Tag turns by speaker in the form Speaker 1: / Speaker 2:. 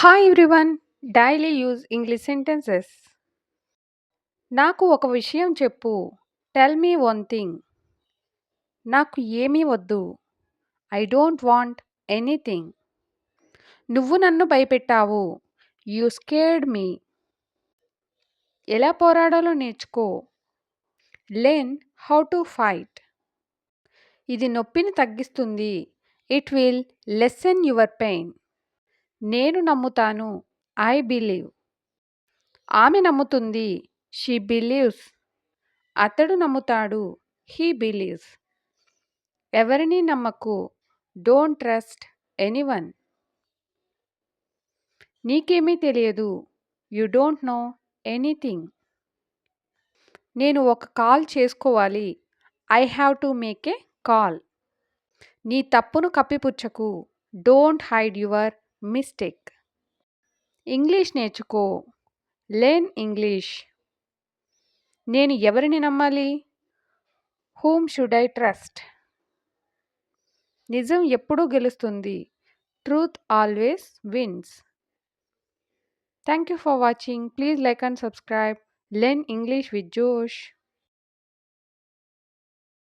Speaker 1: Hi everyone. Daily use English sentences. నాకు ఒక విషయం చెప్పు. Tell me one thing. నాకు ఏమీ వద్దు. I don't want anything. నువ్వు నన్ను భయపెట్టావు. You scared me. ఎలా పోరాడాలో నేర్చుకో. Learn how to fight. ఇది నొప్పిని తగ్గిస్తుంది. It will lessen your pain. నేను నమ్ముతాను. I believe. ఆమె నమ్ముతుంది. She believes. అతడు నమ్ముతాడు. He believes. ఎవరినీ నమ్మకు. Don't trust anyone. నీకేమీ తెలియదు. You don't know anything. నేను ఒక కాల్ చేసుకోవాలి. I have to make a call. నీ తప్పును కప్పిపుచ్చకు. Don't hide your mistake. English నేర్చుకో. Learn English. నేను ఎవరిని నమ్మాలి? Whom should I trust? నిజం ఎప్పుడూ గెలుస్తుంది. Truth always wins. Thank you for watching. Please like and subscribe. Learn English with Josh.